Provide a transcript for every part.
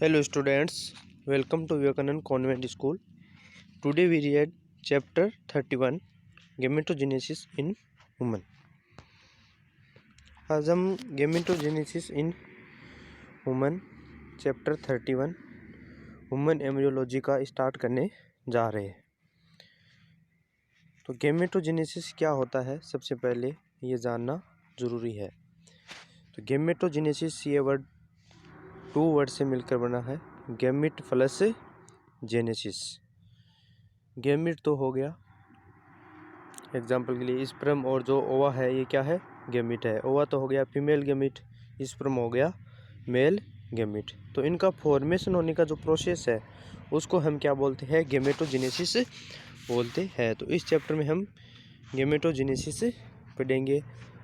Hello students, welcome to Vivekanand Convent School. Today we read chapter 31 Gametogenesis in Woman. आज हम Gametogenesis in Woman chapter 31 woman embryology का start करने जा रहे हैं। तो गेमेटोजेनेसिस क्या होता है सबसे पहले ये जानना ज़रूरी है। तो गेमेटोजेनेसिस ये वर्ड 2 वर्ड से मिलकर बना है, गैमिट प्लस जेनेसिस। गैमिट तो हो गया, एग्जाम्पल के लिए स्पर्म, और जो ओवा है ये क्या है, गैमिट है। ओवा तो हो गया फीमेल गैमिट, स्पर्म हो गया मेल गैमिट। तो इनका फॉर्मेशन होने का जो प्रोसेस है उसको हम क्या बोलते हैं, गेमेटोजेनेसिस बोलते हैं। तो इस चैप्टर में हम गेमेटोजेनेसिस पढ़ेंगे,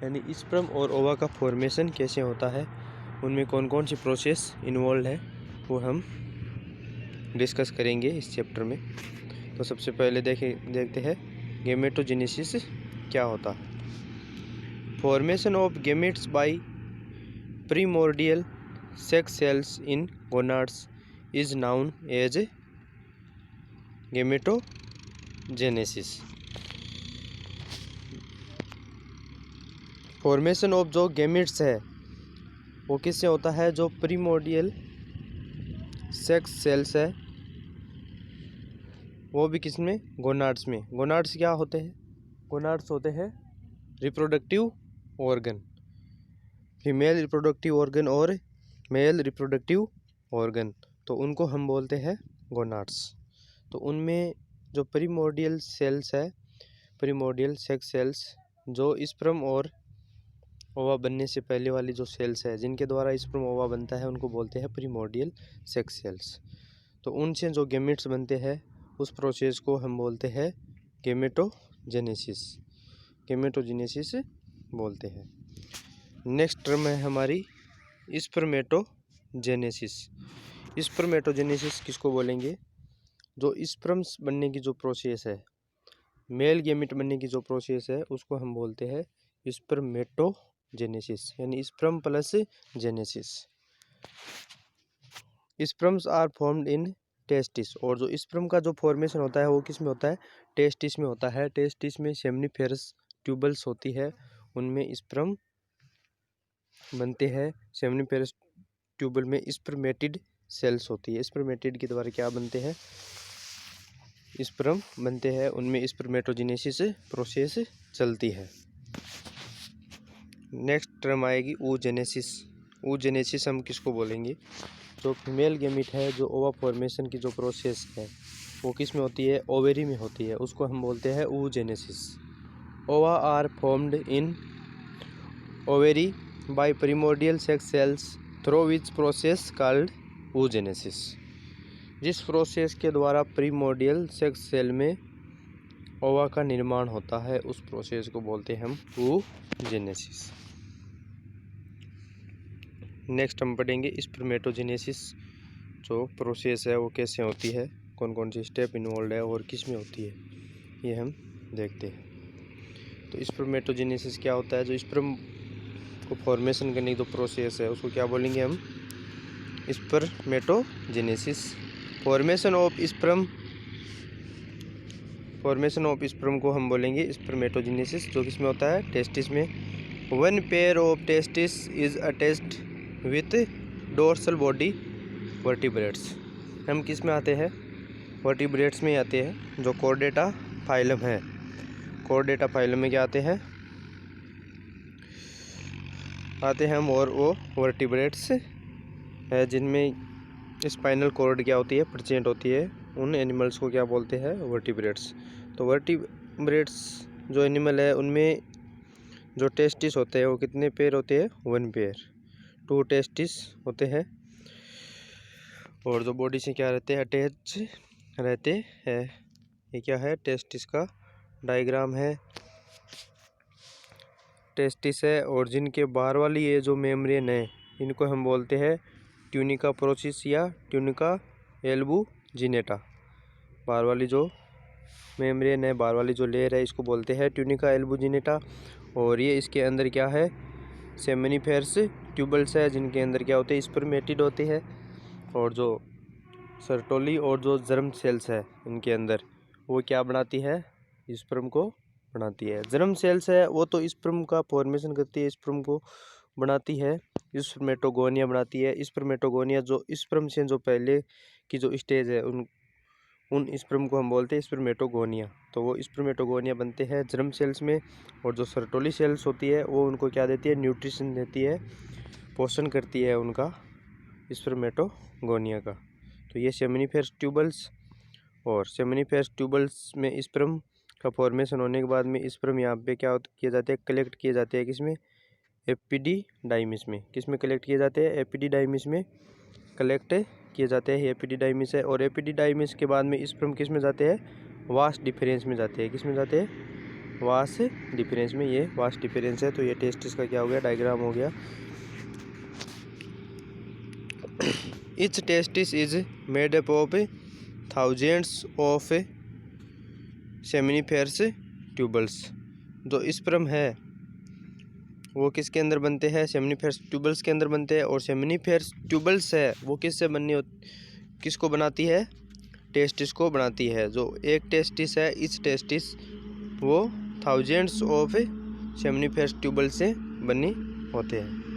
यानी स्पर्म और ओवा का फॉर्मेशन कैसे होता है, उनमें कौन कौन सी प्रोसेस इन्वॉल्व है वो हम डिस्कस करेंगे इस चैप्टर में। तो सबसे पहले देखते हैं गेमेटोजेनेसिस क्या होता है। Formation of gametes by primordial sex cells in gonads is known as gametogenesis. Formation of जो गेमेट्स है वो किससे होता है, जो प्रीमोर्डियल सेक्स सेल्स है वो भी किसमें, गोनाड्स में। गोनाड्स क्या होते हैं, गोनाड्स होते हैं reproductive organ, female reproductive organ और मेल रिप्रोडक्टिव ऑर्गन, तो उनको हम बोलते हैं गोनाड्स। तो उनमें जो प्रीमोर्डियल सेल्स है, प्रीमोर्डियल सेक्स सेल्स, जो स्पर्म और ओवा बनने से पहले वाली जो सेल्स है जिनके द्वारा स्पर्म ओवा बनता है उनको बोलते हैं प्रीमोर्डियल सेक्स सेल्स। तो उनसे जो गेमेट्स बनते हैं उस प्रोसेस को हम बोलते हैं गेमेटोजेनेसिस, गेमेटोजेनेसिस बोलते हैं। नेक्स्ट टर्म है हमारी स्पर्मेटोजेनेसिस। स्पर्मेटोजेनेसिस किसको बोलेंगे, जो स्पर्म्स बनने की जो प्रोसेस है, मेल गेमेट बनने की जो प्रोसेस है उसको हम बोलते हैं स्पर्मेटोजेनेसिस, यानी sperm plus genesis. Sperms are formed in testis, और जो स्पर्म का जो फॉर्मेशन होता है वो किस में होता है, टेस्टिस में होता है। टेस्टिस में सेमनीफेरस ट्यूबल्स होती है, उनमें स्पर्म बनते हैं। सेमनीफेरस ट्यूबल में स्पर्मेटिड सेल्स होती है, स्पर्मेटिड के द्वारा क्या बनते हैं, स्पर्म बनते हैं, उनमें स्पर्मेटोजेनेसिस प्रोसेस चलती है। नेक्स्ट टर्म आएगी oogenesis। oogenesis हम किसको बोलेंगे, जो फीमेल गेमिट है, जो ओवा फॉर्मेशन की जो प्रोसेस है वो किस में होती है, ओवेरी में होती है, उसको हम बोलते हैं oogenesis। Ova are formed in ovary by primordial sex cells through which process called oogenesis। जिस प्रोसेस के द्वारा प्रीमोर्डियल सेक्स सेल में ओवा का निर्माण होता है उस प्रोसेस को बोलते हैं हम oogenesis। नेक्स्ट हम पढ़ेंगे स्पर्मेटोजेनेसिस, जो प्रोसेस है वो कैसे होती है, कौन कौन सी स्टेप इन्वॉल्व है और किस में होती है, ये हम देखते हैं। तो स्पर्मेटोजेनेसिस क्या होता है, जो स्पर्म को फॉर्मेशन करने की जो प्रोसेस है उसको क्या बोलेंगे हम, spermatogenesis. Formation of sperm, formation of sperm को हम बोलेंगे स्पर्मेटोजेनेसिस, जो किस में होता है, टेस्टिस में। One pair of testis is attached with dorsal body vertebrates. हम किस में आते हैं, वर्टिब्रेट्स में आते हैं, जो कॉर्डेटा फाइलम है। कॉर्डेटा फाइलम में क्या आते हैं हम, और वो वर्टिब्रेट्स है जिनमें स्पाइनल कॉर्ड क्या होती है, प्रेजेंट होती है। उन एनिमल्स को क्या बोलते हैं, वर्टिब्रेट्स। तो वर्टिब्रेट्स जो एनिमल है उनमें जो टेस्टिस होते हैं वो कितने पेयर होते हैं, 1 पेयर, 2 टेस्टिस होते हैं, और जो बॉडी से क्या रहते हैं, अटैच रहते हैं। ये क्या है, टेस्टिस का डायग्राम है, टेस्टिस है, और जिनके बाहर वाली ये जो मेम्ब्रेन है इनको हम बोलते हैं ट्यूनिका प्रोसिस या ट्यूनिका एल्बुजिनेटा। बाहर वाली जो मेम्ब्रेन है, बाहर वाली जो लेयर है, इसको बोलते हैं ट्यूनिका एल्बुजिनेटा। और ये इसके अंदर क्या है, सेमनीफेरस ट्यूबल्स है, जिनके अंदर क्या होते हैं, स्पर्मेटिड होते हैं, और जो सर्टोली और जो जर्म सेल्स है इनके अंदर, वो क्या बनाती है, स्पर्म को बनाती है। जर्म सेल्स है वो तो स्पर्म का फॉर्मेशन करती है, स्पर्म को बनाती है, स्पर्मेटोगोनिया बनाती है। स्पर्मेटोगोनिया जो स्पर्म से जो पहले की जो स्टेज है उन स्पर्म को हम बोलते हैं स्पर्मेटोगोनिया। तो वो स्पर्मेटोगोनिया बनते हैं जर्म सेल्स में। और जो सर्टोली सेल्स होती है वो उनको क्या देती है, न्यूट्रिशन देती है, पोषण करती है उनका स्पर्मेटोगोनिया का। तो ये सेमिनिफेरस ट्यूबल्स, और सेमिनिफेरस ट्यूबल्स में स्पर्म का फॉर्मेशन होने के बाद में स्पर्म यहाँ पे क्या किए जाते हैं, कलेक्ट किए जाते हैं किसमें, एपिडिडाइमिस में। किस में कलेक्ट किए जाते हैं, एपिडिडाइमिस में कलेक्ट किए जाते हैं। एपिडिडाइमिस है, और एपिडिडाइमिस के बाद में स्पर्म किस में जाते हैं, वास डिफरेंस में जाते हैं। किस में जाते हैं, वास डिफरेंस में। ये वास डिफरेंस है। तो ये टेस्टिस का क्या हो गया, डायग्राम हो गया। Each testis is made up of thousands of seminiferous tubules। जो स्पर्म है वो किसके अंदर बनते हैं, सेमिनिफेरस ट्यूबल्स के अंदर बनते हैं। और सेमिनिफेरस ट्यूबल्स है वो किससे किसको बनाती है, टेस्टिस को बनाती है। जो एक टेस्टिस है, इस टेस्टिस वो थाउजेंड्स ऑफ सेमिनिफेरस ट्यूबल्स से बनी होते हैं।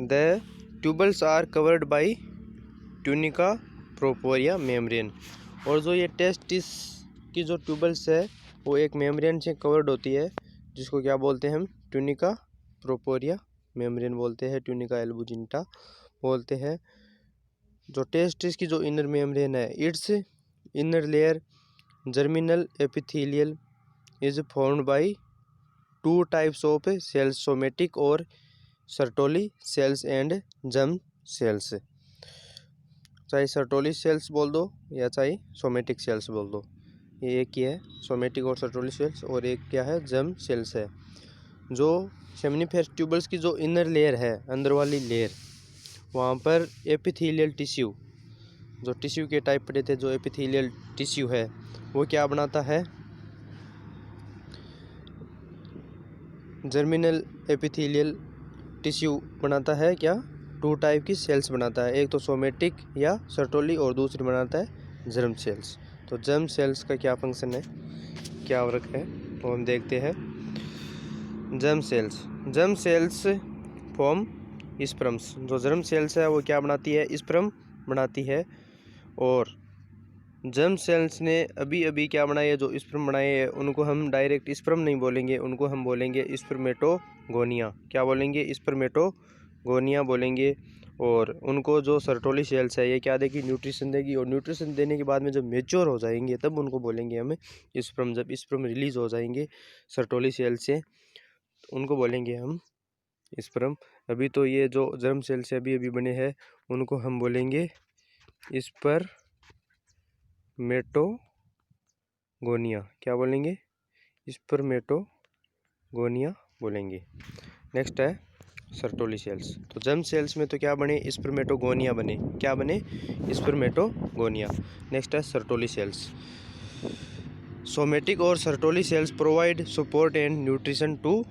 The tubules are covered by tunica proporia membrane। और जो ये टेस्टिस की जो ट्यूबल्स है वो एक मेम्ब्रेन से कवर्ड होती है, जिसको क्या बोलते हैं हम, ट्यूनिका प्रोपोरिया मेम्ब्रेन बोलते हैं, ट्यूनिका एल्बुजिंटा बोलते हैं। जो टेस्टिस की जो इनर मेम्ब्रेन है, it's inner layer germinal epithelial is formed by 2 types of cells, somatic और Sertoli cells and germ cells. चाहे सर्टोली सेल्स बोल दो या चाहे सोमेटिक सेल्स बोल दो, ये एक ही है, सोमेटिक और सर्टोली सेल्स। और एक क्या है, जर्म सेल्स है। जो सेमिनिफेरस ट्यूबल्स की जो इनर लेयर है, अंदर वाली लेयर, वहाँ पर एपिथेलियल टिश्यू, जो टिश्यू के टाइप पड़े थे, जो एपिथेलियल टिश्यू है वो क्या बनाता है, जर्मिनल एपिथेलियल टिश्यू बनाता है। क्या, 2 टाइप की सेल्स बनाता है, एक तो सोमेटिक या सर्टोली और दूसरी बनाता है जर्म सेल्स। तो जर्म सेल्स का क्या फंक्शन है, क्या वर्क है, तो हम देखते हैं। Germ cells form sperms. जो जर्म सेल्स है वो क्या बनाती है, स्पर्म बनाती है। और जर्म सेल्स ने अभी अभी क्या बनाए है, जो स्पर्म बनाए हैं उनको हम डायरेक्ट स्पर्म नहीं बोलेंगे, उनको हम बोलेंगे स्पर्मेटोगोनिया। क्या बोलेंगे, स्पर्मेटोगोनिया बोलेंगे। और उनको जो सर्टोली सेल्स है ये क्या देगी, न्यूट्रिशन देगी। और न्यूट्रिशन देने के बाद में जब मेच्योर हो जाएंगे तब उनको बोलेंगे हम स्पर्म। जब स्पर्म रिलीज हो जाएंगे सर्टोली सेल से उनको बोलेंगे हम स्पर्म। अभी तो ये जो जर्म सेल से अभी अभी बने हैं उनको हम बोलेंगे स्पर्मेटोगोनिया। क्या बोलेंगे, स्पर्मेटोगोनिया बोलेंगे। नेक्स्ट है सर्टोली सेल्स। तो जर्म सेल्स में तो क्या बने, स्पर्मेटोगोनिया बने। क्या बने, स्पर्मेटोगोनिया। नेक्स्ट है सर्टोली सेल्स। सोमेटिक और Sertoli cells provide support and nutrition to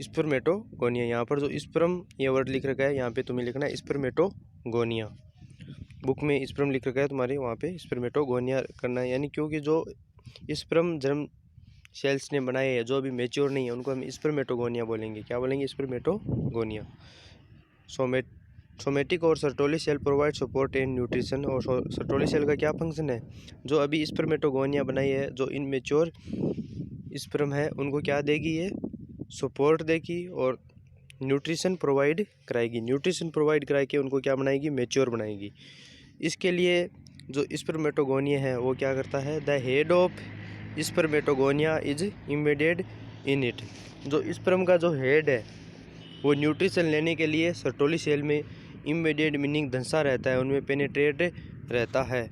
spermatogonia. यहाँ पर जो स्पर्म ये वर्ड लिख रखा है, यहाँ पे तुम्हें लिखना है स्पर्मेटोगोनिया। बुक में स्पर्म लिख रखा है तुम्हारे, वहाँ पे स्पर्मेटोगोनिया करना है। यानी क्योंकि जो स्पर्म जर्म सेल्स ने बनाए हैं जो अभी मेच्योर नहीं है उनको हम स्पर्मेटोगोनिया बोलेंगे। क्या बोलेंगे, स्पर्मेटोगोनिया। सोमेटिक और Sertoli cell provide support and nutrition. और सर्टोली सेल का क्या फंक्शन है, जो अभी स्पर्मेटोगोनिया बनाई है, जो इनमेच्योर स्पर्म है उनको क्या देगी, ये सपोर्ट देगी और न्यूट्रिशन प्रोवाइड कराएगी। न्यूट्रिशन प्रोवाइड करा के उनको क्या बनाएगी, मेच्योर बनाएगी। इसके लिए जो स्पर्मेटोगोनिया है वो क्या करता है, the head of spermatogonia is embedded in it. जो स्पर्म का जो हेड है वो न्यूट्रिशन लेने के लिए सर्टोली सेल में इम्बेडेड मीनिंग धंसा रहता है, उनमें पेनिट्रेट रहता है,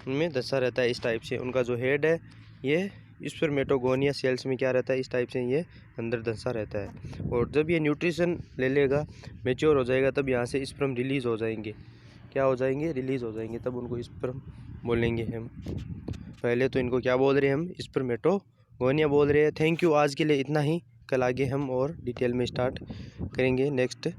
उनमें धंसा रहता है। इस टाइप से उनका जो हेड है ये स्पर्मेटोगोनिया सेल्स में क्या रहता है, इस टाइप से ये अंदर धंसा रहता है। और जब ये न्यूट्रिशन ले लेगा, मेच्योर हो जाएगा, तब यहाँ से स्पर्म रिलीज़ हो जाएंगे। क्या हो जाएंगे, रिलीज़ हो जाएंगे, तब उनको स्पर्म बोलेंगे हम। पहले तो इनको क्या बोल रहे हैं हम, स्पर्मेटोगोनिया बोल रहे हैं। थैंक यू, आज के लिए इतना ही। कल आगे हम और डिटेल में स्टार्ट करेंगे नेक्स्ट